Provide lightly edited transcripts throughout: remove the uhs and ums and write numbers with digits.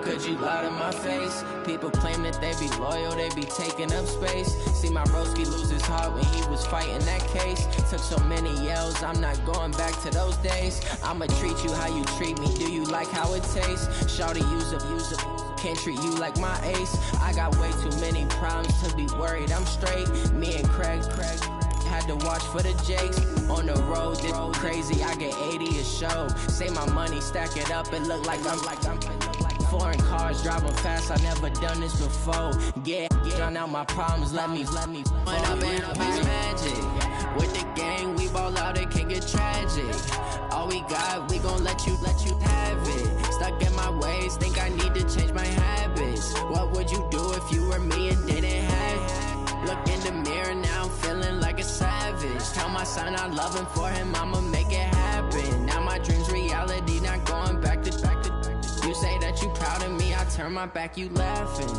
could you lie to my face? People claim that they be loyal, they be taking up space. See my broski lose his heart when he was fighting that case. Took so many yells, I'm not going back to those days. I'ma treat you how you treat me, do you like how it tastes? Shawty, use up, can't treat you like my ace. I got way too many problems to be worried, I'm straight. Me and Craig had to watch for the Jakes. On the road, this crazy, I get 80 a show. Say my money, stack it up, it look like I'm foreign cars, driving fast, I never done this before. Get drown out my problems, let me When I've been up is magic. With the gang, we ball out, it can get tragic. All we got, we gon' let you have it. Stuck in my ways, think I need to change my habits. What would you do if you were me and didn't have it? Look in the mirror now, I'm feeling like a savage. Tell my son I love him, for him I'ma make it happen. Now my dream's reality, not going back to. You say that you proud of me, I turn my back, you laughing.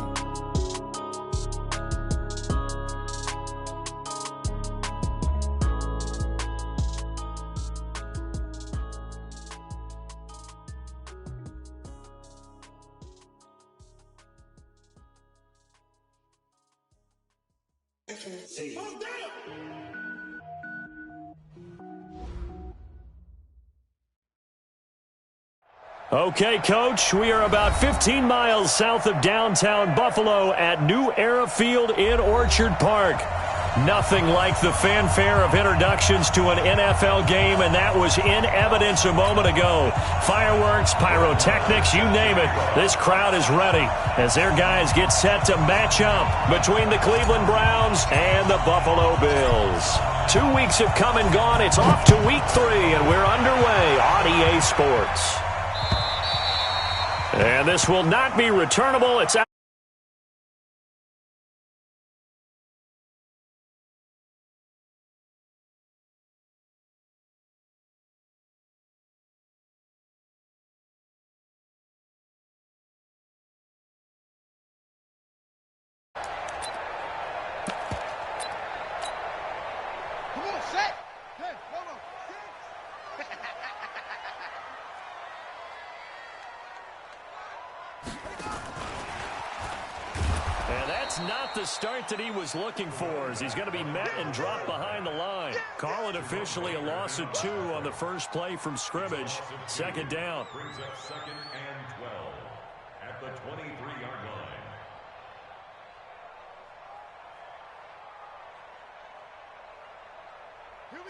Okay, Coach, we are about 15 miles south of downtown Buffalo at New Era Field in Orchard Park. Nothing like the fanfare of introductions to an NFL game, and that was in evidence a moment ago. Fireworks, pyrotechnics, you name it. This crowd is ready as their guys get set to match up between the Cleveland Browns and the Buffalo Bills. 2 weeks have come and gone. It's off to week 3, and we're underway on EA Sports. And this will not be returnable. It's out. Not the start that he was looking for, as he's going to be met and dropped behind the line. Call it officially a loss of 2 on the first play from scrimmage. Second down. Brings up 2nd and 12 at the 23-yard line.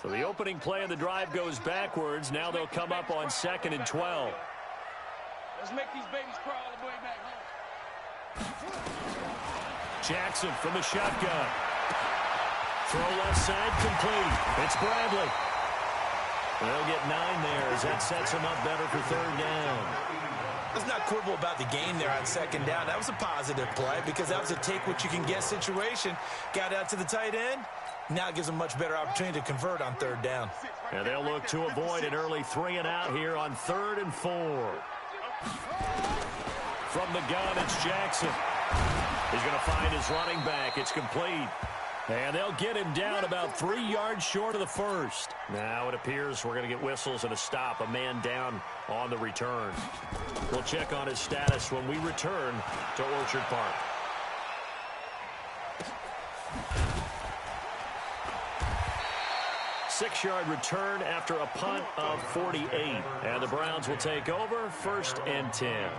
So the opening play of the drive goes backwards. Now they'll come up on 2nd and 12. Let's make these babies crawl all the way back home. Jackson from the shotgun. Throw left side complete. It's Bradley. They'll get 9 there as that sets him up better for 3rd down. Let's not quibble about the gain there on 2nd down. That was a positive play because that was a take-what-you-can-get situation. Got out to the tight end. Now it gives them much better opportunity to convert on 3rd down. And they'll look to avoid an early 3-and-out here on 3rd and 4. From the gun, it's Jackson. He's going to find his running back. It's complete. And they'll get him down about 3 yards short of the first. Now it appears we're going to get whistles and a stop. A man down on the return. We'll check on his status when we return to Orchard Park. Six-yard return after a punt of 48. And the Browns will take over 1st and 10.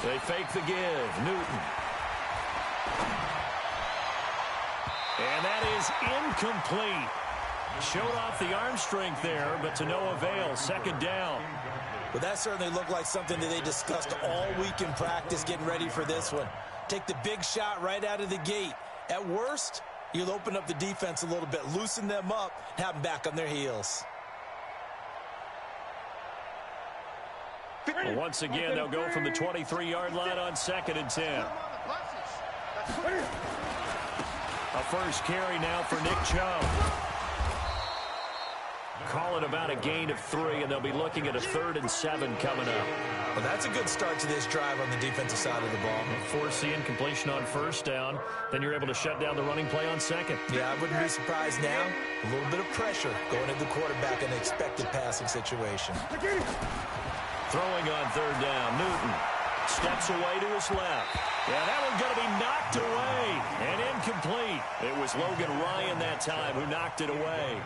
They fake the give. Newton. And that is incomplete. Showed off the arm strength there, but to no avail. 2nd down. Well, that certainly looked like something that they discussed all week in practice getting ready for this one. Take the big shot right out of the gate. At worst, you'll open up the defense a little bit, loosen them up, and have them back on their heels. Well, once again, they'll go from the 23-yard line on 2nd and 10. A first carry now for Nick Chubb. Call it about a gain of 3, and they'll be looking at a 3rd and 7 coming up. Well, that's a good start to this drive on the defensive side of the ball. Force the incompletion on 1st down, then you're able to shut down the running play on 2nd. Yeah, I wouldn't be surprised now. A little bit of pressure going into the quarterback in an expected passing situation. Throwing on 3rd down, Newton steps away to his left. Yeah, that one's going to be knocked away and incomplete. It was Logan Ryan that time who knocked it away.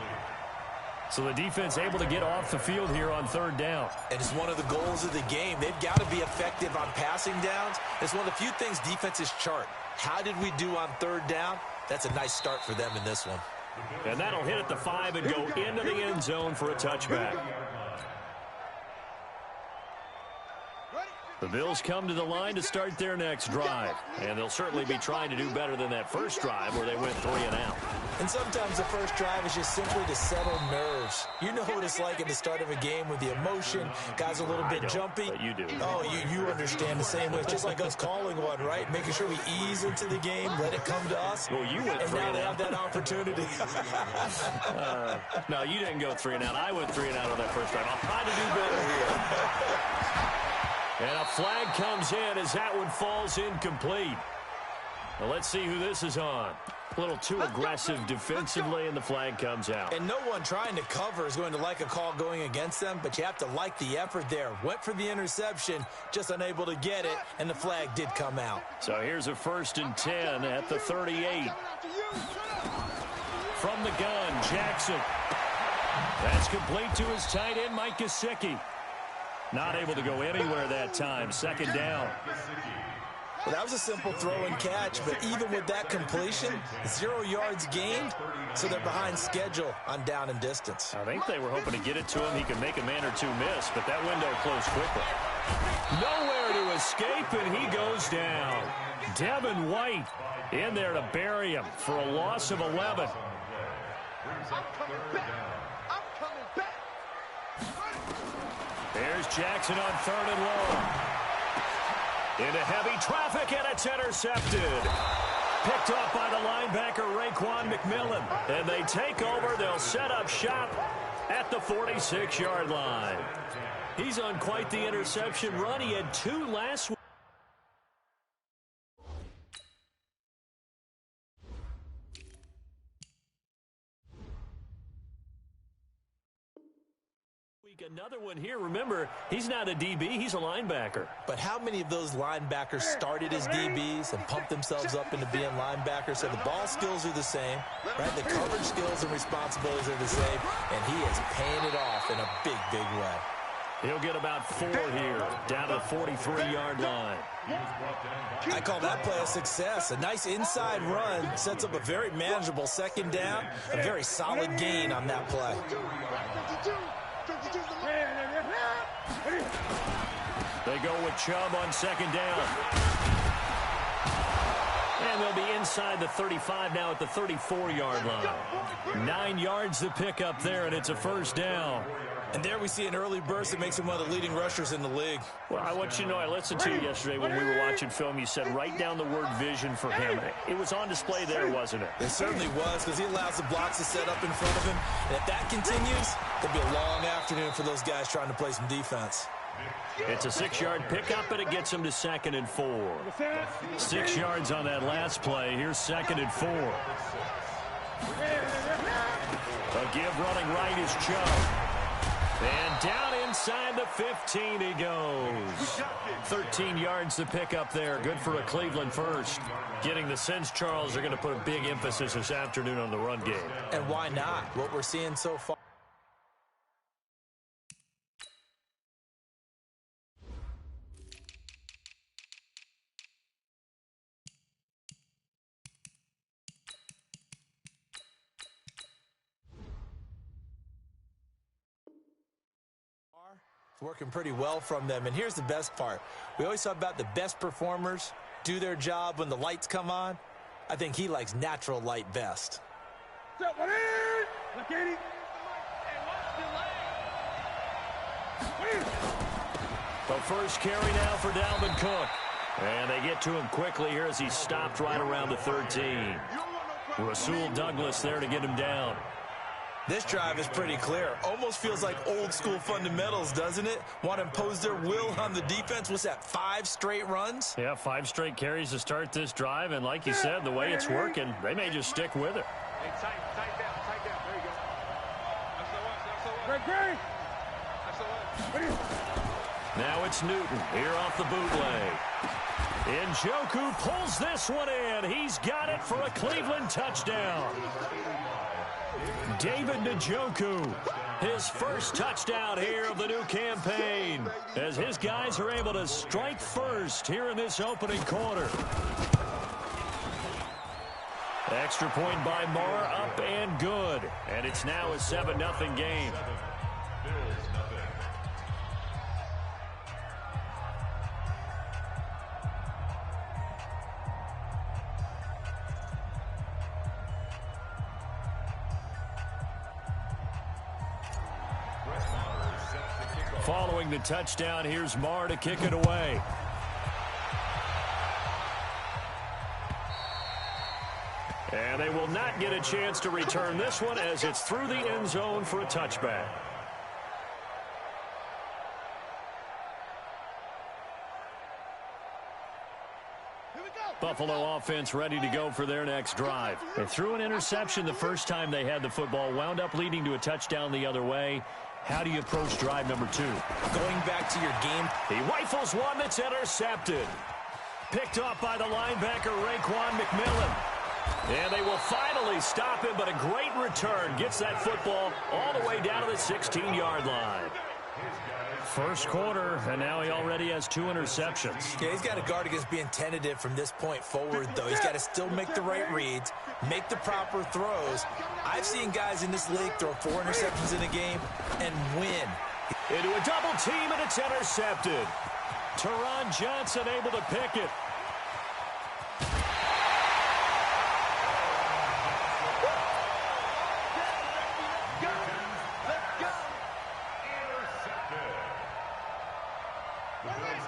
So the defense able to get off the field here on 3rd down. And it's one of the goals of the game. They've got to be effective on passing downs. It's one of the few things defenses chart. How did we do on 3rd down? That's a nice start for them in this one. And that'll hit at the 5 and go into the end zone for a touchback. The Bills come to the line to start their next drive. And they'll certainly be trying to do better than that first drive where they went 3 and out. And sometimes the first drive is just simply to settle nerves. You know what it's like at the start of a game with the emotion. Guys a little bit jumpy. But you do. Oh, you understand the same way. It's just like us calling one, right? Making sure we ease into the game, let it come to us. Well, you went 3 and out. And now they have that opportunity. No, you didn't go 3 and out. I went 3 and out on that first drive. I'll try to do better here. And a flag comes in as that one falls incomplete. Well, let's see who this is on. A little too aggressive defensively, and the flag comes out. And no one trying to cover is going to like a call going against them, but you have to like the effort there. Went for the interception, just unable to get it, and the flag did come out. So here's a 1st and 10 at the 38. From the gun, Jackson. That's complete to his tight end, Mike Gesicki. Not able to go anywhere that time. 2nd down. Well, that was a simple throw and catch, but even with that completion, 0 yards gained, so they're behind schedule on down and distance. I think they were hoping to get it to him. He could make a man or two miss, but that window closed quickly. Nowhere to escape, and he goes down. Devin White in there to bury him for a loss of 11. There's Jackson on 3rd and long. Into heavy traffic, and it's intercepted. Picked off by the linebacker, Raekwon McMillan. And they take over. They'll set up shop at the 46-yard line. He's on quite the interception run. He had 2 last week. Another one here. Remember, he's not a DB. He's a linebacker. But how many of those linebackers started as DBs and pumped themselves up into being linebackers? So the ball skills are the same, right? The coverage skills and responsibilities are the same, and he is paying it off in a big, big way. He'll get about 4 here, down to the 43-yard line. I call that play a success. A nice inside run sets up a very manageable 2nd down, a very solid gain on that play. They go with Chubb on 2nd down. And they'll be inside the 35 now at the 34-yard line. 9 yards to pick up there, and it's a 1st down. And there we see an early burst that makes him one of the leading rushers in the league. Well, I want you to know, I listened to you yesterday when we were watching film. You said write down the word vision for him. It was on display there, wasn't it? It certainly was, because he allows the blocks to set up in front of him. And if that continues, it'll be a long afternoon for those guys trying to play some defense. It's a 6-yard pickup, and it gets him to 2nd and 4. 6 yards on that last play. Here's 2nd and 4. A give running right is Chubb. And down inside the 15 he goes. 13 yards to pick up there. Good for a Cleveland first. Getting the sense, Charles, they're going to put a big emphasis this afternoon on the run game. And why not? What we're seeing so far. Working pretty well from them. And here's the best part. We always talk about the best performers do their job when the lights come on. I think he likes natural light best. The first carry now for Dalvin Cook. And they get to him quickly here as he stopped right around the 13. Rasul Douglas there to get him down. This drive is pretty clear. Almost feels like old school fundamentals, doesn't it? Want to impose their will on the defense. What's that, 5 straight runs? Yeah, 5 straight carries to start this drive. And like you said, the way it's working, they may just stick with it. Hey, tight down. There you go. That's Now it's Newton here off the bootleg. Njoku pulls this one in. He's got it for a Cleveland touchdown. David Njoku, his first touchdown here of the new campaign, as his guys are able to strike first here in this opening quarter. Extra point by Marr, up and good. And it's now a 7-0 game. Following the touchdown, here's Marr to kick it away. And they will not get a chance to return this one as it's through the end zone for a touchback. Buffalo offense ready to go for their next drive. They threw an interception the first time they had the football, wound up leading to a touchdown the other way. How do you approach drive number 2? Going back to your game. He rifles one that's intercepted. Picked off by the linebacker, Raekwon McMillan. And they will finally stop him, but a great return. Gets that football all the way down to the 16-yard line. First quarter, and now he already has 2 interceptions. Yeah, he's got to guard against being tentative from this point forward, though. He's got to still make the right reads, make the proper throws. I've seen guys in this league throw 4 interceptions in a game and win. Into a double team, and it's intercepted. Teron Johnson able to pick it.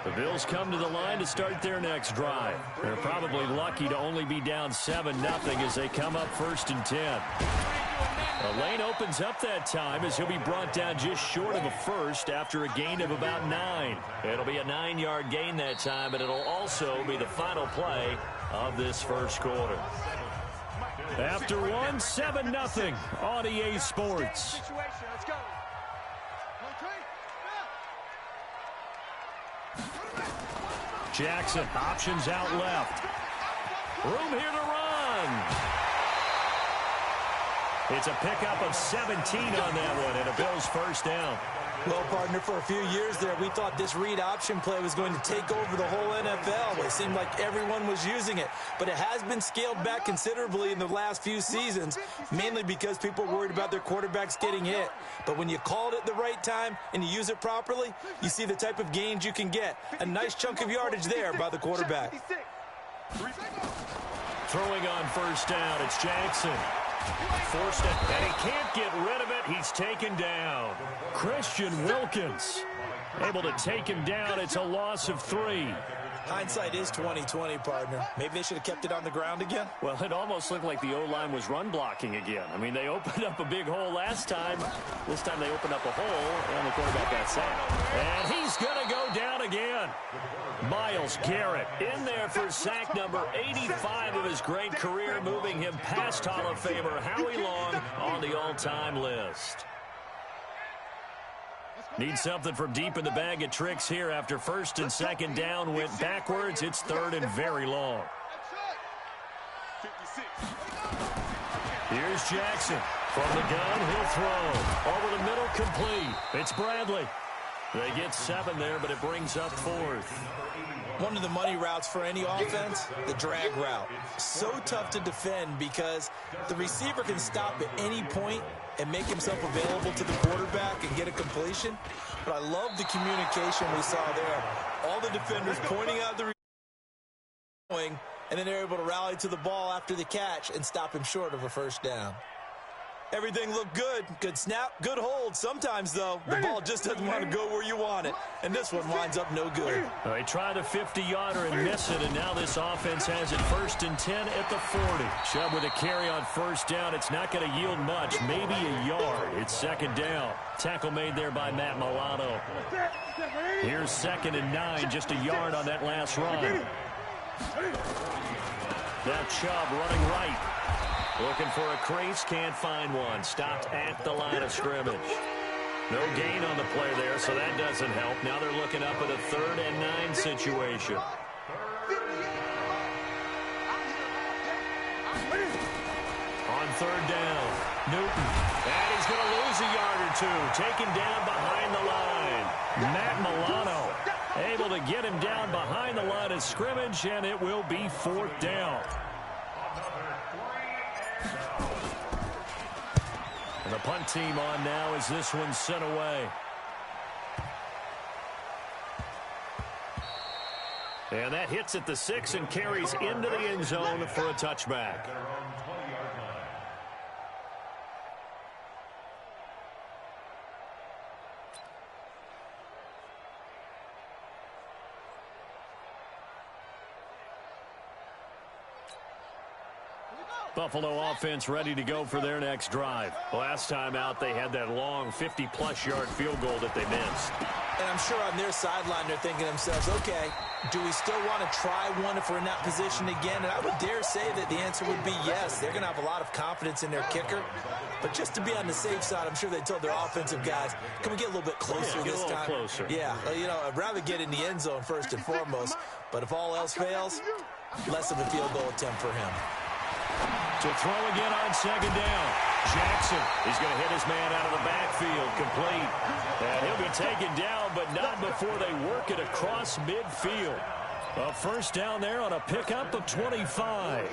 The Bills come to the line to start their next drive. They're probably lucky to only be down 7-0 as they come up 1st and 10. The lane opens up that time as he'll be brought down just short of a first after a gain of about 9. It'll be a 9-yard gain that time, but it'll also be the final play of this first quarter. After 7-0 on EA Sports. Jackson, options out left. Room here to run. It's a pickup of 17 on that one, and a Bills first down. Well, partner, for a few years there, we thought this read option play was going to take over the whole NFL. It seemed like everyone was using it, but it has been scaled back considerably in the last few seasons, mainly because people are worried about their quarterbacks getting hit. But when you call it at the right time and you use it properly, you see the type of gains you can get. A nice chunk of yardage there by the quarterback. Throwing on first down, it's Jackson. Forced it, and he can't get rid of it. He's taken down. Christian Wilkins able to take him down. It's a loss of 3. Hindsight is 20/20, partner. Maybe they should have kept it on the ground again. Well, it almost looked like the O-line was run blocking again. I mean, they opened up a big hole last time. This time they opened up a hole, and the quarterback got sacked. And he's going to go down again. Myles Garrett in there for sack number 85 of his great career, moving him past Hall of Famer Howie Long on the all-time list. Need something from deep in the bag of tricks here after 1st and 2nd down went backwards. It's 3rd and very long. Here's Jackson. From the gun, he'll throw. Over the middle, complete. It's Bradley. They get 7 there, but it brings up 4th. One of the money routes for any offense, the drag route. So tough to defend because the receiver can stop at any point and make himself available to the quarterback and get a completion. But I love the communication we saw there. All the defenders pointing out the receiver, and then they're able to rally to the ball after the catch and stop him short of a first down. Everything looked good. Good snap, good hold. Sometimes, though, the ball just doesn't want to go where you want it. And this one winds up no good. They try the 50-yarder and miss it, and now this offense has it 1st and 10 at the 40. Chubb with a carry on 1st down. It's not going to yield much, maybe a yard. It's 2nd down. Tackle made there by Matt Milano. Here's 2nd and 9, just a yard on that last run. Now Chubb running right. Looking for a crease, can't find one. Stopped at the line of scrimmage. No gain on the play there, so that doesn't help. Now they're looking up at a 3rd and 9 situation. On 3rd down, Newton. And he's going to lose a yard or two. Taken down behind the line. Matt Milano able to get him down behind the line of scrimmage, and it will be 4th down. And the punt team on now as this one's sent away. And that hits at the 6 and carries into the end zone for a touchback. Buffalo offense ready to go for their next drive. Last time out, they had that long 50-plus yard field goal that they missed. And I'm sure on their sideline they're thinking to themselves, okay, do we still want to try one if we're in that position again? And I would dare say that the answer would be yes. They're going to have a lot of confidence in their kicker. But just to be on the safe side, I'm sure they told their offensive guys, can we get a little bit closer this time? Closer. Yeah, you know, I'd rather get in the end zone first and foremost. But if all else fails, less of a field goal attempt for him. To throw again on 2nd down. Jackson is going to hit his man out of the backfield, complete. And he'll be taken down, but not before they work it across midfield. A 1st down there on a pickup of 25.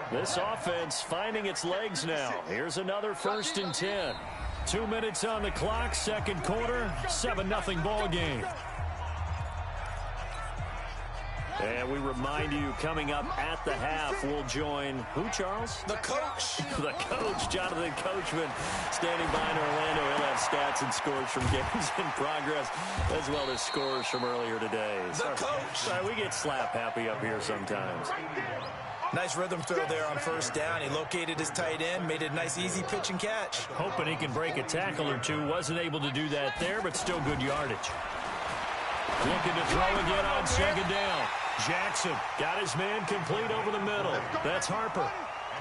This offense finding its legs now. Here's another 1st and 10. 2 minutes on the clock, 2nd quarter, 7-0 ball game. And we remind you, coming up at the half, we'll join who, Charles? The coach. The coach, Jonathan Coachman, standing by in Orlando. He'll have stats and scores from games in progress, as well as scores from earlier today. The coach. Sorry, we get slap happy up here sometimes. Nice rhythm throw there on 1st down. He located his tight end, made it a nice, easy pitch and catch. Hoping he can break a tackle or two. Wasn't able to do that there, but still good yardage. Looking to throw again on 2nd down. Jackson got his man complete over the middle. That's Harper.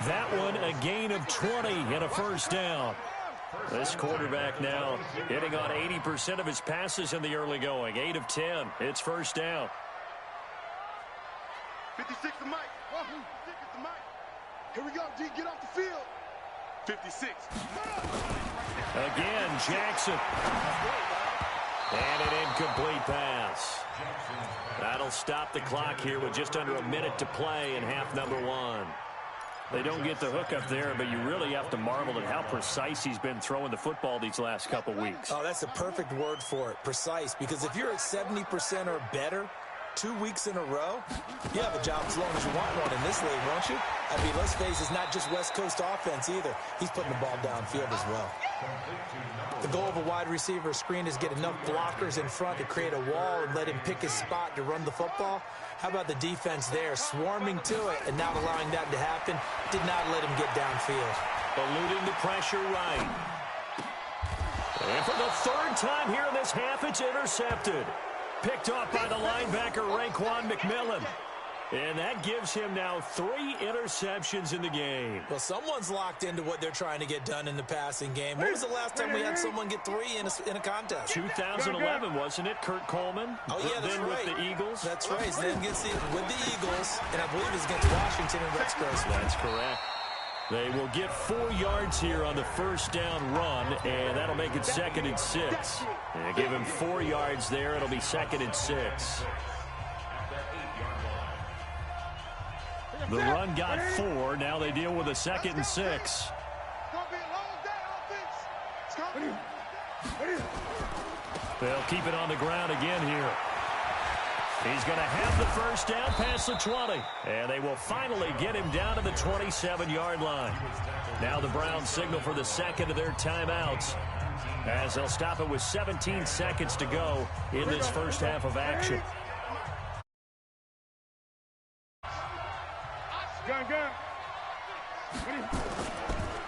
That one a gain of 20 and a 1st down. This quarterback now hitting on 80% of his passes in the early going. 8 of 10. It's 1st down. 56 to Mike. 56 to Mike. Here we go, D. Get off the field. 56. Again, Jackson. And an incomplete pass. That'll stop the clock here with just under a minute to play in half number 1. They don't get the hook up there, but you really have to marvel at how precise he's been throwing the football these last couple weeks. Oh, that's a perfect word for it, precise, because if you're at 70% or better 2 weeks in a row, you have a job as long as you want one in this league, won't you? I mean, let's face it, it's not just West Coast offense either. He's putting the ball downfield as well. The goal of a wide receiver screen is get enough blockers in front to create a wall and let him pick his spot to run the football. How about the defense there, swarming to it and not allowing that to happen? Did not let him get downfield. Eluding the pressure right. And for the 3rd time here in this half, it's intercepted. Picked off by the linebacker, Raekwon McMillan. And that gives him now 3 interceptions in the game. Well, someone's locked into what they're trying to get done in the passing game. When was the last time we had someone get 3 in a contest? 2011, wasn't it? Kurt Coleman. Oh, yeah, that's then right. With the Eagles. That's right. Then gets with the Eagles, and I believe it's against Washington and Rex Grossman. That's correct. They will get 4 yards here on the 1st down run, and that'll make it 2nd and 6. And give him 4 yards there. It'll be 2nd and 6. The run got 4. Now they deal with a 2nd and 6. They'll keep it on the ground again here. He's going to have the first down past the 20. And they will finally get him down to the 27-yard line. Now the Browns signal for the second of their timeouts, as they'll stop it with 17 seconds to go in this first half of action. Gun.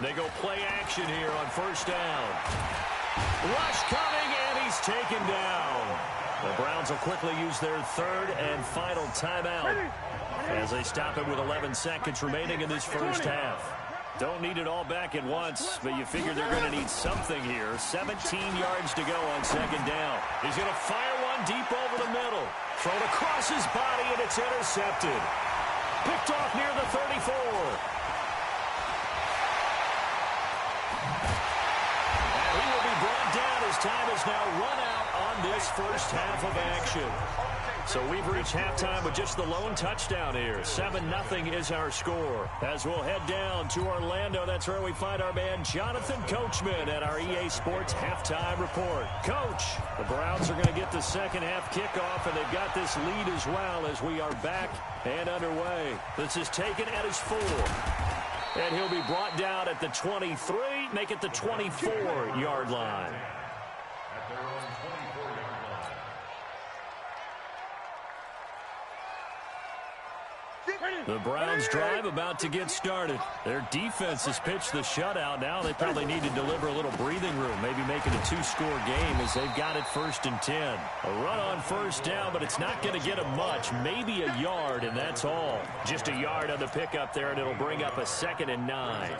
They go play action here on first down. Rush coming, and he's taken down. The Browns will quickly use their third and final timeout as they stop it with 11 seconds remaining in this first half. Don't need it all back at once, but you figure they're going to need something here. 17 yards to go on second down. He's going to fire one deep over the middle. Thrown across his body, and it's intercepted. Picked off near the 34. And he will be brought down as time is now run out on this first half of action. So we've reached halftime with just the lone touchdown here. 7-0 is our score. As we'll head down to Orlando, that's where we find our man Jonathan Coachman at our EA Sports Halftime Report. Coach, the Browns are going to get the second half kickoff, and they've got this lead as well as we are back and underway. This is taken at his 4. And he'll be brought down at the 23, make it the 24-yard line. At their own 24-yard line. The Browns drive about to get started. Their defense has pitched the shutout. Now they probably need to deliver a little breathing room, maybe make it a 2-score game as they've got it 1st and 10. A run on first down, but it's not going to get them much. Maybe a yard, and that's all. Just a yard on the pickup there, and it'll bring up a 2nd and 9.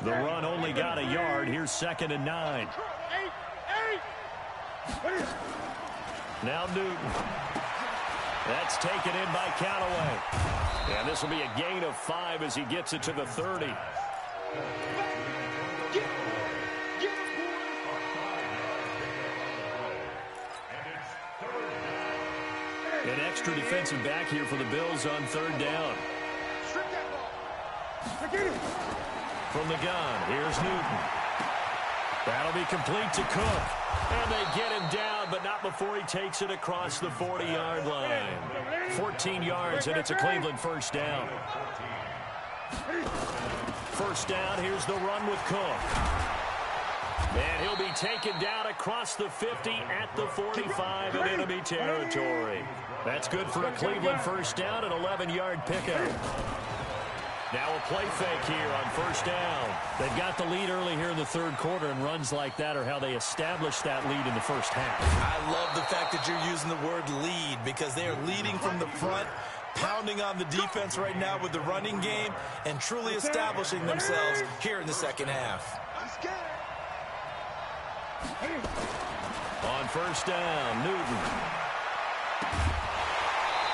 The run only got a yard. Here's 2nd and 9. Now Newton. That's taken in by Callaway. And this will be a gain of 5 as he gets it to the 30. An extra defensive back here for the Bills on 3rd down. From the gun, here's Newton. That'll be complete to Cook. And they get him down, but not before he takes it across the 40-yard line. 14 yards, and it's a Cleveland first down. First down, here's the run with Cook. And he'll be taken down across the 50 at the 45 in enemy territory. That's good for a Cleveland first down, an 11-yard pickup. Now a play fake here on first down. They've got the lead early here in the 3rd quarter, and runs like that are how they establish that lead in the first half. I love the fact that you're using the word lead because they are leading from the front, pounding on the defense right now with the running game, and truly establishing themselves here in the second half. On first down, Newton.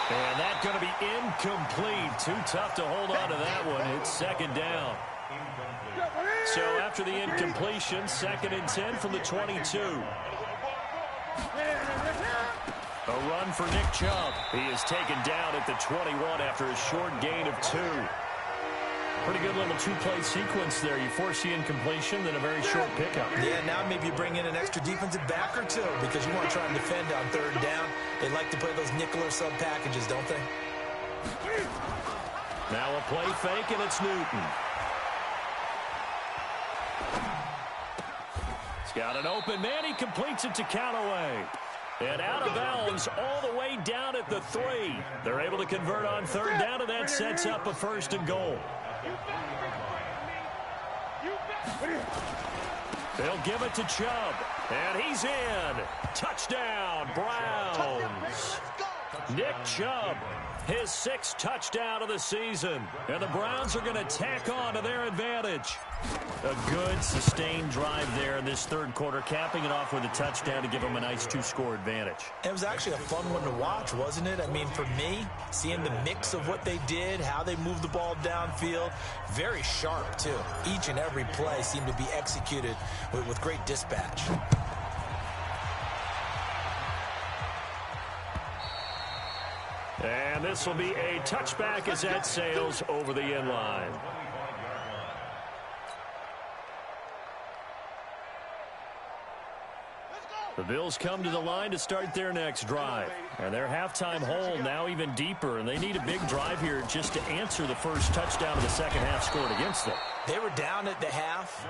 And that's going to be incomplete. Too tough to hold on to that one. It's 2nd down. So after the incompletion, 2nd and 10 from the 22. A run for Nick Chubb. He is taken down at the 21 after a short gain of 2. Pretty good little 2-play sequence there. You force the incompletion, then a very short pickup. Yeah, now maybe you bring in an extra defensive back or 2 because you want to try and defend on 3rd down. They like to play those nickel or sub packages, don't they? Now a play fake, and it's Newton. He's got an open man. He completes it to Callaway. And out of bounds all the way down at the 3. They're able to convert on 3rd down, and that sets up a 1st and goal. They'll give it to Chubb, and he's in. Touchdown, Browns. Nick Chubb, his 6th touchdown of the season, and the Browns are going to tack on to their advantage. A good, sustained drive there in this 3rd quarter, capping it off with a touchdown to give them a nice 2-score advantage. It was actually a fun one to watch, wasn't it? I mean, for me, seeing the mix of what they did, how they moved the ball downfield, very sharp, too. Each and every play seemed to be executed with great dispatch. And this will be a touchback as that sails over the end line. The Bills come to the line to start their next drive. And their halftime hole now even deeper, and they need a big drive here just to answer the first touchdown of the second half scored against them. They were down at the half.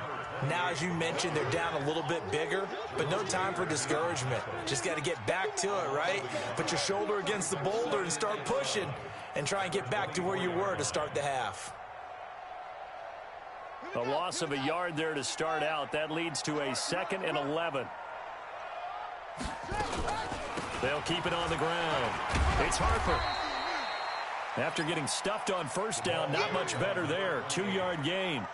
Now, as you mentioned, they're down a little bit bigger, but no time for discouragement. Just got to get back to it, right? Put your shoulder against the boulder and start pushing and try and get back to where you were to start the half. A loss of a yard there to start out. That leads to a 2nd and 11. They'll keep it on the ground. It's Harper. After getting stuffed on first down, not much better there. 2-yard gain.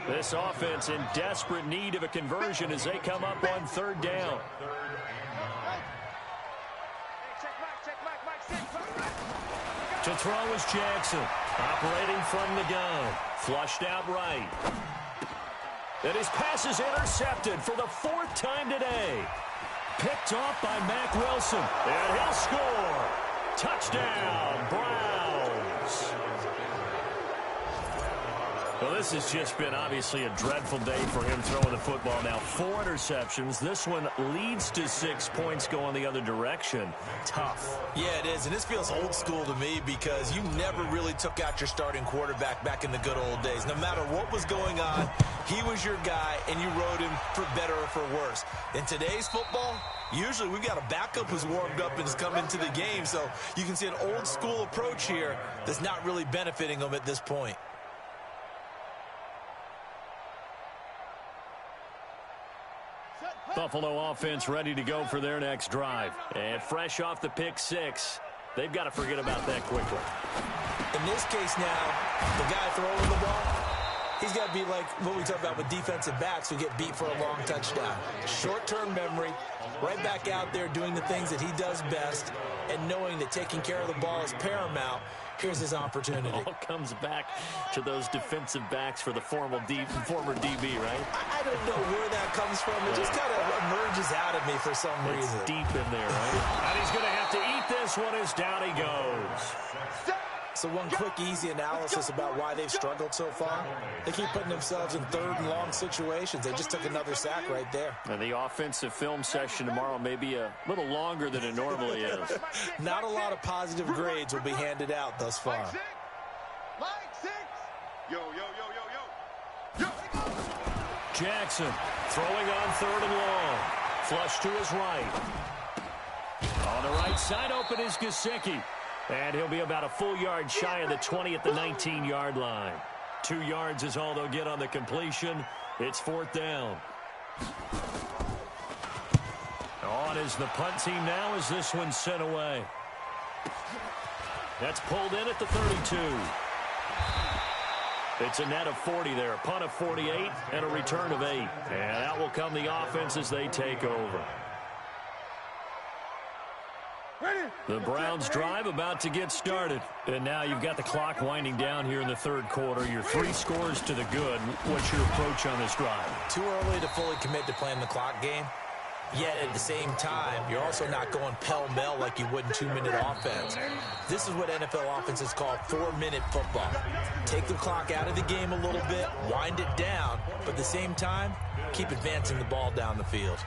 This offense in desperate need of a conversion as they come up on 3rd down. To throw is Jackson. Operating from the gun. Flushed out right. And his pass is intercepted for the 4th time today. Picked off by Mack Wilson. And he'll score. Touchdown, Browns. Well, this has just been obviously a dreadful day for him throwing the football. Now 4 interceptions. This one leads to 6 points going the other direction. Tough. Yeah, it is. And this feels old school to me because you never really took out your starting quarterback back in the good old days. No matter what was going on, he was your guy, and you rode him for better or for worse. In today's football, usually we've got a backup who's warmed up and has come into the game. So you can see an old school approach here that's not really benefiting them at this point. Buffalo offense ready to go for their next drive. And fresh off the pick 6, they've got to forget about that quickly. In this case now, the guy throwing the ball, he's got to be like what we talk about with defensive backs who get beat for a long touchdown. Short-term memory, right back out there doing the things that he does best, and knowing that taking care of the ball is paramount. Here's his opportunity. All comes back to those defensive backs for the former DB, right? I don't know where that comes from. It just kind of emerges out of me for some reason. It's deep in there, right? And he's going to have to eat this one as down he goes. So one quick, easy analysis about why they've struggled so far. They keep putting themselves in 3rd and long situations. They just took another sack right there. And the offensive film session tomorrow may be a little longer than it normally is. Not a lot of positive grades will be handed out thus far. Yo, yo, yo, yo, yo. Yo. Jackson throwing on 3rd and long. Flush to his right. On the right side open is Gesicki. And he'll be about a full yard shy of the 20 at the 19-yard line. 2 yards is all they'll get on the completion. It's 4th down. On is the punt team now as this one's sent away. That's pulled in at the 32. It's a net of 40 there. A punt of 48 and a return of 8. And out will come the offense as they take over. The Browns drive about to get started. And now you've got the clock winding down here in the 3rd quarter. Your 3 scores to the good. What's your approach on this drive? Too early to fully commit to playing the clock game. Yet at the same time, you're also not going pell-mell like you would in 2-minute offense. This is what NFL offenses call 4-minute football. Take the clock out of the game a little bit, wind it down, but at the same time, keep advancing the ball down the field.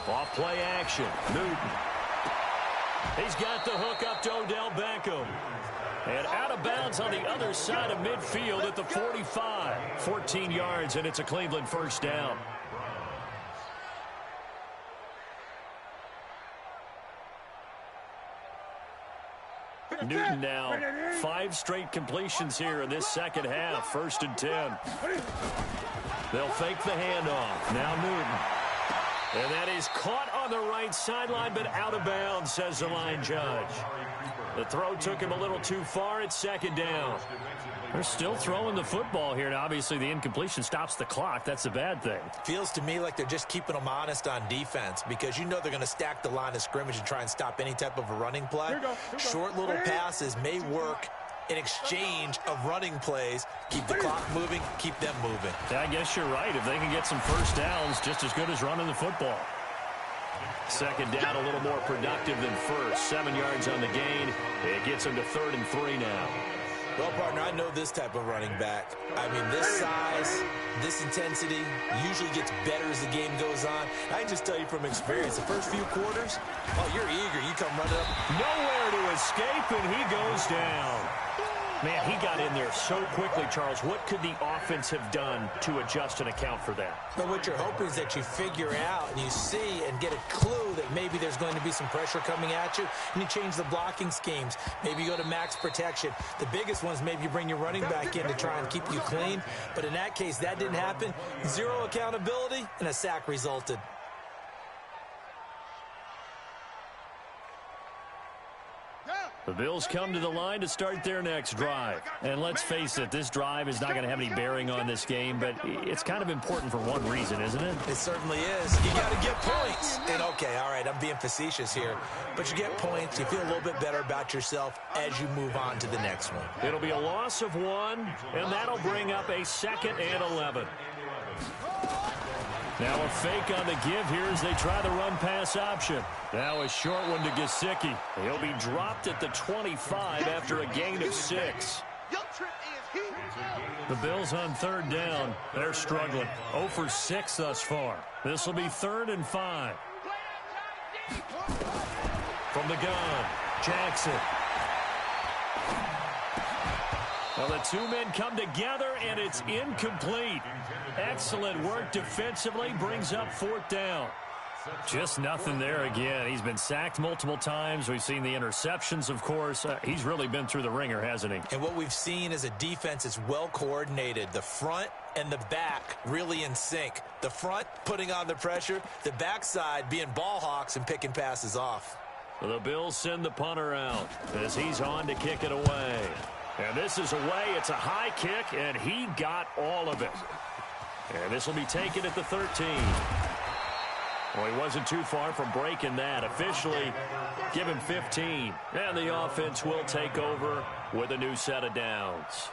Off play action. Newton. He's got the hook up to Odell Beckham. And out of bounds on the other side of midfield at the 45. 14 yards, and it's a Cleveland first down. Newton now 5 straight completions here in this second half. 1st and 10. They'll fake the handoff. Now Newton. And that is caught on the right sideline, but out of bounds, says the line judge. The throw took him a little too far. It's 2nd down. They're still throwing the football here, and obviously the incompletion stops the clock. That's a bad thing. Feels to me like they're just keeping them honest on defense because you know they're going to stack the line of scrimmage and try and stop any type of a running play. Short little passes may work in exchange of running plays. Keep the clock moving, keep them moving. I guess you're right. If they can get some first downs, just as good as running the football. Second down, a little more productive than first. 7 yards on the gain. It gets him to 3rd and 3 now. Well, partner, I know this type of running back. I mean, this size, this intensity usually gets better as the game goes on. I can just tell you from experience, the first few quarters, oh, you're eager. You come running up. Nowhere to escape, and he goes down. Man, he got in there so quickly, Charles. What could the offense have done to adjust and account for that? But what you're hoping is that you figure out and you see and get a clue that maybe there's going to be some pressure coming at you, and you change the blocking schemes. Maybe you go to max protection. The biggest ones, maybe you bring your running back in to try and keep you clean. But in that case, that didn't happen. Zero accountability, and a sack resulted. The Bills come to the line to start their next drive. And let's face it, this drive is not going to have any bearing on this game, but it's kind of important for one reason, isn't it? It certainly is. You got to get points. And okay, all right, I'm being facetious here, but you get points, you feel a little bit better about yourself as you move on to the next one. It'll be a loss of 1, and that'll bring up a 2nd and 11. Now a fake on the give here as they try the run-pass option. Now a short one to Gesicki. He'll be dropped at the 25 after a gain of 6. The Bills on 3rd down. They're struggling. 0 for 6 thus far. This will be 3rd and 5. From the gun, Jackson. Well, the two men come together, and it's incomplete. Excellent work defensively, brings up 4th down. Just nothing there again. He's been sacked multiple times. We've seen the interceptions, of course. He's really been through the ringer, hasn't he? And what we've seen is a defense that's well coordinated. The front and the back really in sync. The front putting on the pressure, the backside being ball hawks and picking passes off. Well, the Bills send the punter out as he's on to kick it away. And this is away. It's a high kick, and he got all of it. And this will be taken at the 13. Well, he wasn't too far from breaking that. Officially, give him 15. And the offense will take over with a new set of downs.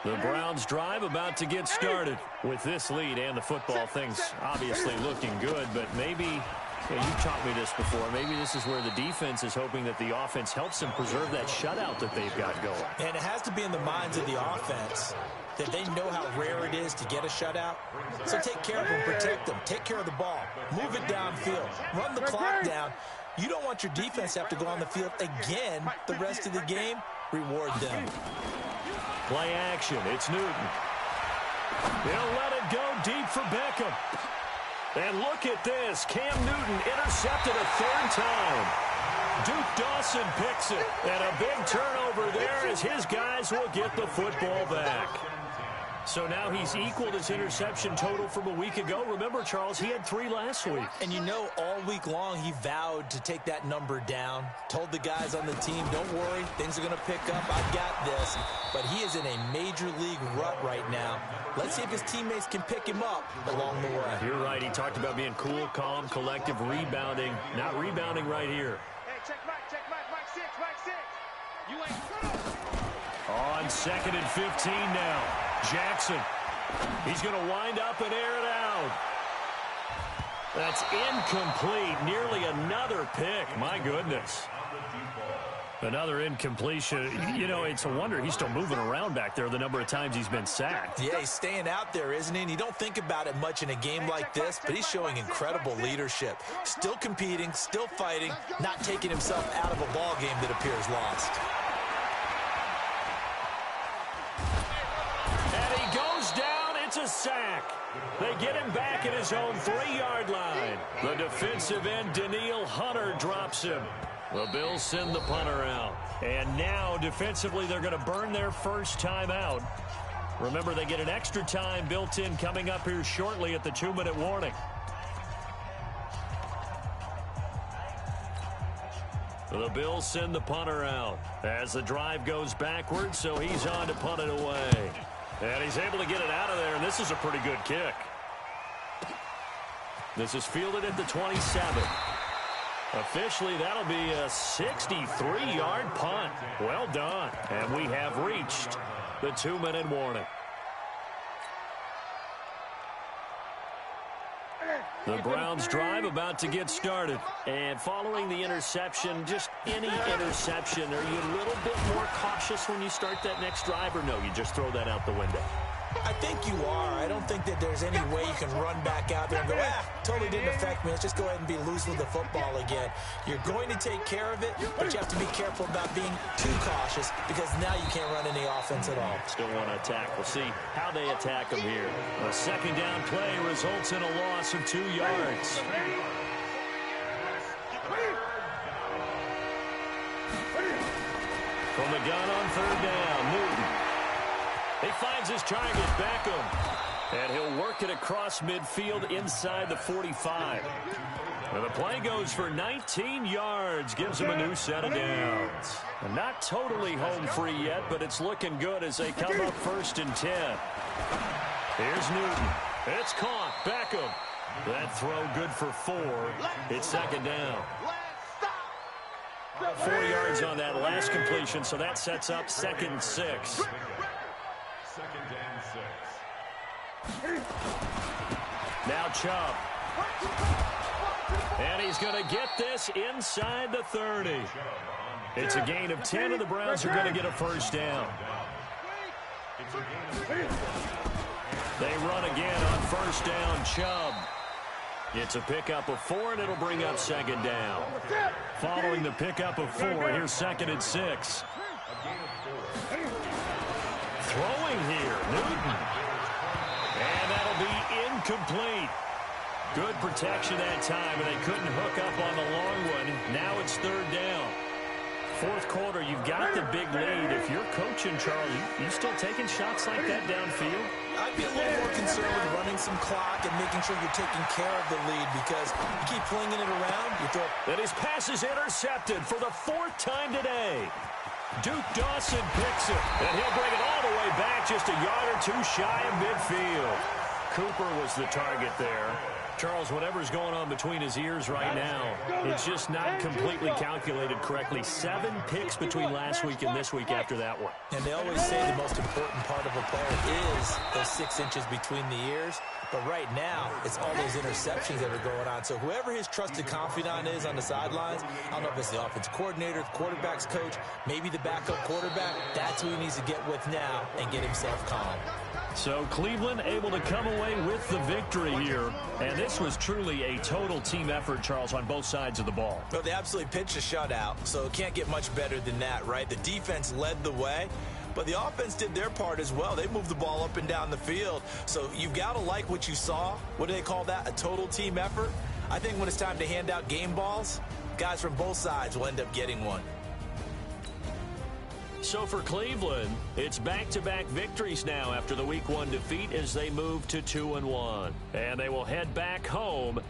The Browns drive about to get started. With this lead and the football, things obviously looking good, but maybe... Yeah, you've taught me this before. Maybe this is where the defense is hoping that the offense helps them preserve that shutout that they've got going. And it has to be in the minds of the offense that they know how rare it is to get a shutout. So take care of them, protect them, take care of the ball, move it downfield, run the clock down. You don't want your defense to have to go on the field again the rest of the game. Reward them. Play action. It's Newton. They'll let it go deep for Beckham. And look at this. Cam Newton intercepted a 3rd time. Duke Dawson picks it. And a big turnover there as his guys will get the football back. So now he's equaled his interception total from a week ago. Remember, Charles, he had 3 last week. And you know, all week long he vowed to take that number down. Told the guys on the team, don't worry, things are going to pick up. I've got this. But he is in a major league rut right now. Let's see if his teammates can pick him up along the way. You're right. He talked about being cool, calm, collective, rebounding. Not rebounding right here. Hey, check Mike 6, Mike 6. You ain't... On 2nd and 15 now. Jackson. He's going to wind up and air it out. That's incomplete. Nearly another pick. My goodness. Another incompletion. You know, it's a wonder he's still moving around back there the number of times he's been sacked. Yeah, he's staying out there, isn't he? And you don't think about it much in a game like this, but he's showing incredible leadership. Still competing, still fighting, not taking himself out of a ball game that appears lost. And he goes down. It's a sack. They get him back at his own 3-yard line. The defensive end, Daniil Hunter, drops him. The Bills send the punter out. And now, defensively, they're going to burn their first time out. Remember, they get an extra time built in coming up here shortly at the 2-minute warning. The Bills send the punter out as the drive goes backwards, so he's on to punt it away. And he's able to get it out of there, and this is a pretty good kick. This is fielded at the 27. Officially, that'll be a 63-yard punt. Well done. And we have reached the 2-minute warning. The Browns drive about to get started. And following the interception, just any interception, are you a little bit more cautious when you start that next drive, or no, you just throw that out the window? I think you are. I don't think that there's any way you can run back out there and go, totally didn't affect me. Let's just go ahead and be loose with the football again. You're going to take care of it, but you have to be careful about being too cautious because now you can't run any offense at all. Still want to attack. We'll see how they attack them here. A second down play results in a loss of 2 yards. From the gun on third down, Newton. He finds his target, Beckham. And he'll work it across midfield inside the 45. And the play goes for 19 yards, gives him a new set of downs. And not totally home free yet, but it's looking good as they come up 1st and 10. Here's Newton. It's caught. Beckham. That throw good for 4. It's second down. 4 yards on that last completion, so that sets up 2nd and 6. Now Chubb. And he's going to get this inside the 30. It's a gain of 10, and the Browns are going to get a first down. They run again on first down, Chubb. It's a pickup of 4, and it'll bring up second down. Following the pickup of 4, here's 2nd and 6. Throwing here, Newton. And that'll be incomplete. Good protection that time, and they couldn't hook up on the long one. Now it's third down. Fourth quarter, you've got the big lead. If you're coaching, Charles, you still taking shots like that downfield? I'd be a little more concerned with running some clock and making sure you're taking care of the lead because you keep flinging it around. You throw. And his pass is intercepted for the 4th time today. Duke Dawson picks it, and he'll bring it all the way back just a yard or 2 shy of midfield. Cooper was the target there. Charles, whatever's going on between his ears right now, it's just not completely calculated correctly. 7 picks between last week and this week after that one. And they always say the most important part of a player is those 6 inches between the ears. But right now, it's all those interceptions that are going on. So whoever his trusted confidant is on the sidelines, I don't know if it's the offensive coordinator, the quarterback's coach, maybe the backup quarterback, that's who he needs to get with now and get himself calm. So Cleveland able to come away with the victory here. And this was truly a total team effort, Charles, on both sides of the ball. Well, they absolutely pitched a shutout, so it can't get much better than that, right? The defense led the way, but the offense did their part as well. They moved the ball up and down the field. So you've got to like what you saw. What do they call that? A total team effort? I think when it's time to hand out game balls, guys from both sides will end up getting one. So for Cleveland, it's back-to-back victories now after the Week 1 defeat as they move to 2-1. And they will head back home.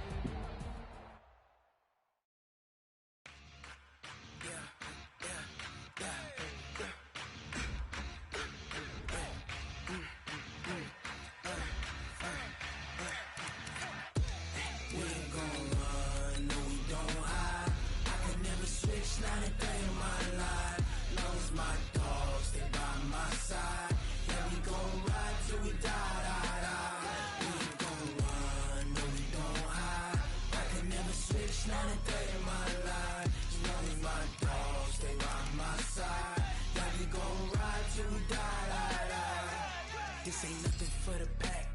This ain't nothing for the pack.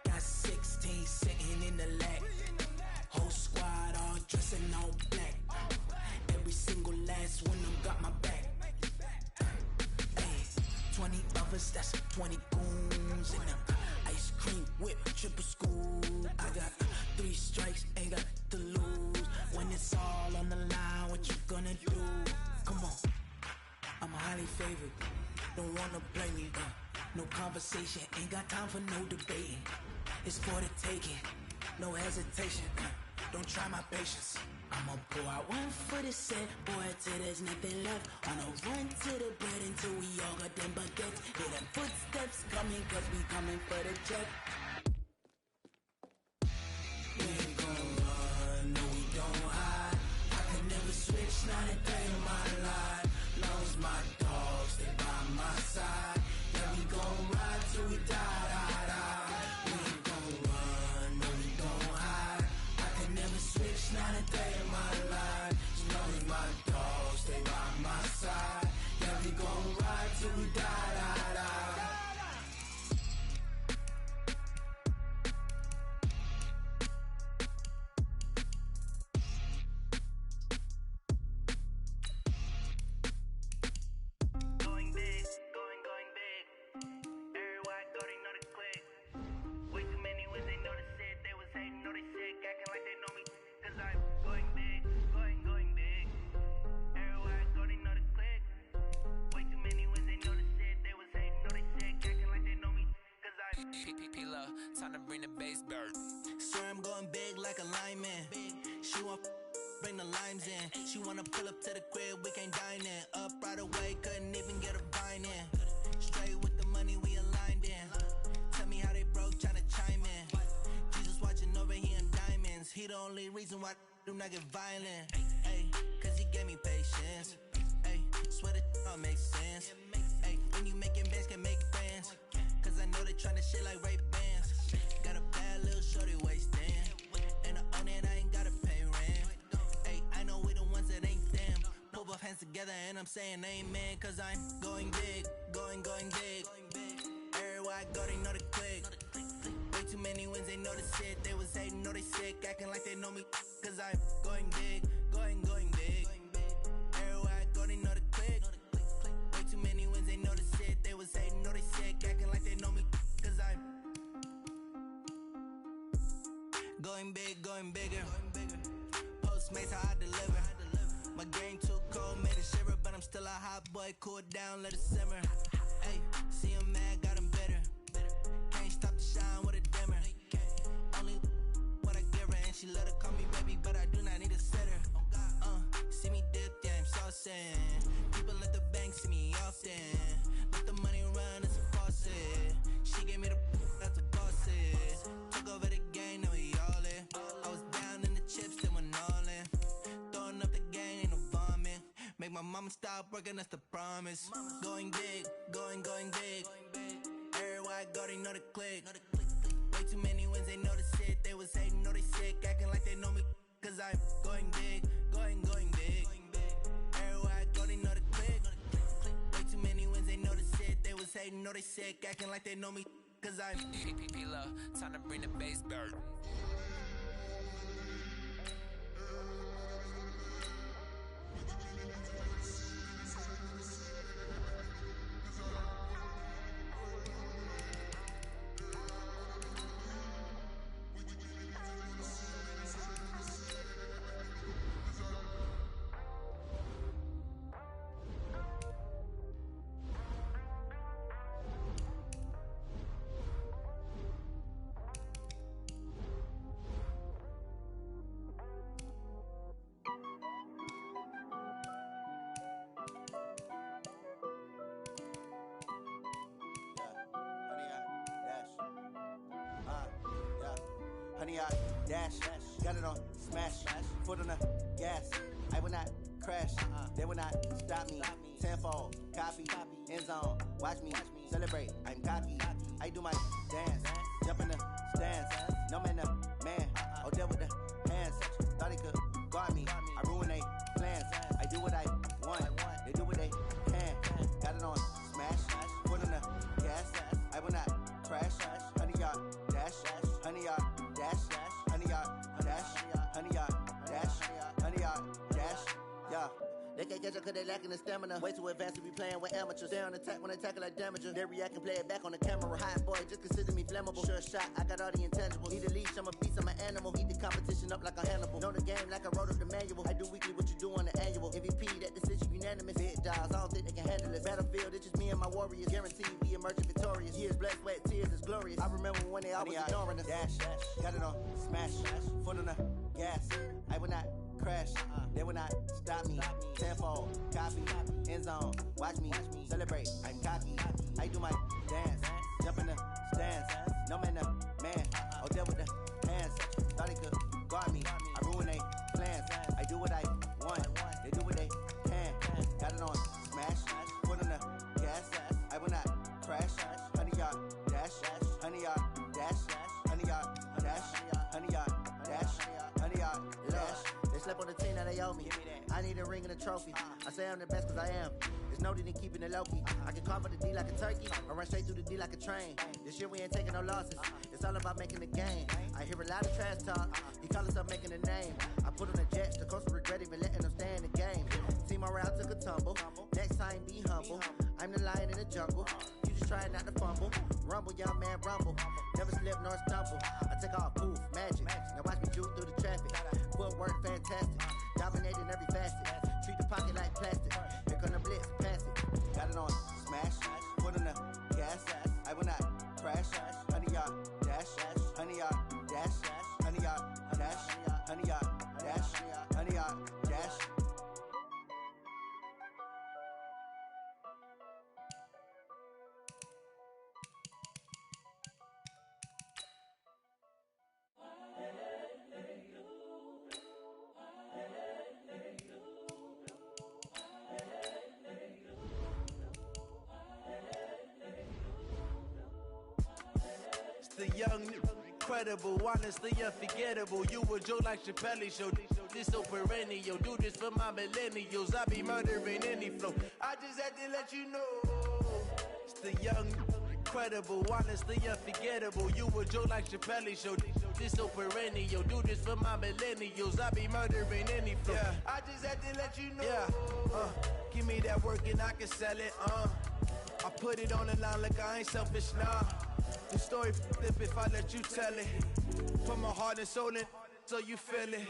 Got 16 sitting in the lag. Whole squad all dressing all black. Every single last one of them got my back. Hey, 20 of us, that's 20 goons in them. Ice cream whip, triple scoop. I got 3 strikes, ain't got to lose. When it's all on the line, what you gonna do? Come on, I'm highly favored. Don't wanna play me. No conversation, ain't got time for no debating. It's for the taking, no hesitation. Don't try my patience. I'ma pour out one for the set, boy, till there's nothing left. On a run to the bread until we all got them baguettes. Hear them footsteps coming, cause we coming for the check. We ain't gon' run, no we don't hide. I could never switch, not a day in my life. Long as my dogs, stay by my side. Yeah, we gon' ride till we die, die, die. We ain't gon' run, no we don't hide. Time to bring the bass back. Swear I'm going big like a lineman. She want bring the limes in. She wanna pull up to the crib, we can't dine in. Up right away, couldn't even get a vine in. Straight with the money, we aligned in. Tell me how they broke, tryna chime in. Jesus watching over here in diamonds. He the only reason why I do not get violent. Ay, cause he gave me patience. Ay, swear that all makes sense. Ay, when you making bands, can make friends. Cause I know they tryna shit like Ray-Bans. Got a bad little shorty wasting. And I own it, I ain't gotta pay rent. Ay, I know we the ones that ain't them. Pull both hands together and I'm saying amen. Cause I'm going big, going big. Everywhere I go, they know the click. Way too many wins, they know the shit. They was hating, know they sick, acting like they know me. Cause I'm going big, going big. Everywhere I go, they know the click. Way too many wins, they know the shit. They was hating, know they sick, acting like they know me. Cause I'm going big, going bigger. Postmates, how I deliver. My game too cold, made it shiver. But I'm still a hot boy, cool it down, let it simmer. Hey, see him mad, got him bitter. Can't stop the shine with a dimmer. Only what I give her, and she let her call me baby, but I do not need a sitter. See me dip, yeah, I'm saucing. People at the bank see me often. Let the money run, it's a faucet. She gave me the that's a bosses. Took over the game, now we all in. I was down in the chips, then went all in. Throwing up the game, ain't no vomit. Make my mama stop working, that's the promise. Going big, going big. Everywhere I go, they know the click. Way too many wins, they know the shit. They was hating, know they sick, acting like they know me. Cause I'm going big, going big. Everywhere I go, they know the click. Way too many wins, they know the shit. They was hating, know they sick, acting like they know me. Cause I'm Time to bring the bass back. Honey, I dash, got it on smash, foot on the gas. I will not crash, they will not stop me. Tenfold, copy, end zone, watch me celebrate. I'm cocky, I do my dance, jump in the stands. No man, the man, oh there with the hands. Thought he could guard me, I ruin they plans. I do what I want, they do what they can. Got it on smash, foot on the gas. I will not crash, honey, y'all dash, honey, y'all dash, honey, y'all dash, honey, y'all dash, honey, y'all dash, yeah. They can't catch up cause they lacking the stamina. Way too advanced to be playing with amateurs. Stay on attack when they tackle like damager. They react and play it back on the camera. Hot boy, just consider me flammable. Sure shot, I got all the intangibles. Need a leash, I'm a beast, I'm an animal. Eat the competition up like a Hannibal. Know the game like I wrote up the manual. I do weekly what you do on the annual. MVP, that decision unanimous. Big dials, I don't think they can handle it. Battlefield, it's just me and my warriors. Guaranteed we emerging victorious. Years, blood, sweat, tears, it's glorious. I remember when they always ignoring us. Dash, got it on smash, foot on the gas. I will not crash, they will not stop me. Tenfold, copy, end zone, watch me celebrate. I'm cocky, I do my dance, jump in the stands. No man, the man, oh there with the hands. Thought he could guard me, I ruin they plans. I do what I want, they do what they can. Got it on smash, foot on the gas. I will not crash, honey, y'all dash, honey, y'all dash, honey, y'all dash, honey, y'all dash, honey, y'all dash. They slept on the team, now they owe me. I need a ring and a trophy. I say I'm the best cause I am. There's no need in keeping it low-key. I can carve for the D like a turkey, or run straight through the D like a train. This year we ain't taking no losses. It's all about making the game. I hear a lot of trash talk. He call us up making a name. I put on the Jets, the coach will regret even letting them stay in the game. Team morale took a tumble. Next time be humble. I'm the lion in the jungle. You just trying not to fumble. Rumble, young man, rumble. Never slip nor stumble. I take off, poof, magic. Now watch me juke through the traffic. Footwork fantastic. Dominating every facet. Treat the pocket like plastic. Here come the blitz, pass it. Got it on smash, foot on the gas. I will not crash, honey, 100 yard dash, 100 yard dash. The young, incredible, honestly unforgettable. You a Joe like Chappelle show. This so perennial. Do this for my millennials. I be murdering any flow. I just had to let you know. It's the young, incredible, honestly unforgettable. You a Joe like Chappelle show. This so perennial. Do this for my millennials. I be murdering any flow. Yeah. I just had to let you know. Yeah. Give me that work and I can sell it. I put it on the line like I ain't selfish, nah. The story flip if I let you tell it. Put my heart and soul in so you feel it.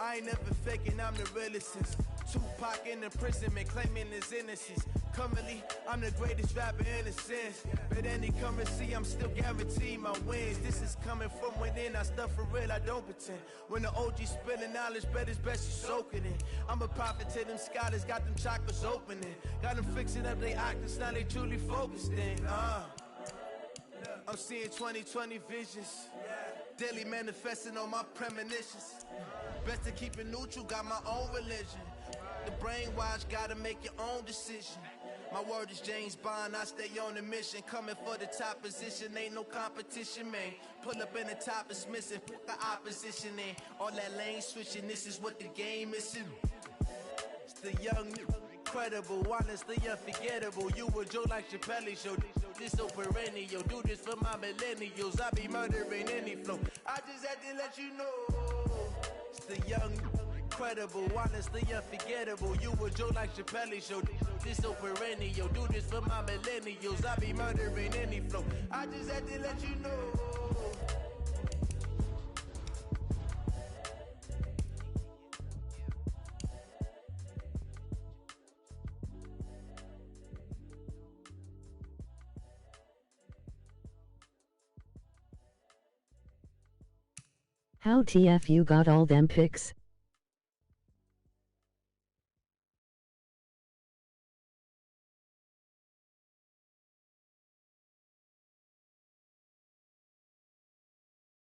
I ain't never faking, I'm the realest since Tupac in imprisonment, claiming his innocence. Currently, I'm the greatest rapper in a sense. But any currency, I'm still guaranteed my wins. This is coming from within, I stuff for real, I don't pretend. When the OG spilling knowledge, bet it's best you soak it in. I'm a prophet to them scholars, got them chakras opening. Got them fixing up they octaves, now they truly focused in. I'm seeing 2020 visions. Daily manifesting on my premonitions. Best to keep it neutral, got my own religion. The brainwash, gotta make your own decision. My word is James Bond, I stay on the mission. Coming for the top position, ain't no competition, man. Pull up in the top is missing, put the opposition in. All that lane switching, this is what the game is. It's the young, incredible, honestly unforgettable. You a Joe like Chappelle show. This so perennial. Do this for my millennials. I be murdering any flow. I just had to let you know. It's the young, incredible, honestly unforgettable. You a Joe like Chappelle show. This so perennial. Do this for my millennials. I be murdering any flow. I just had to let you know. How TF you got all them pics?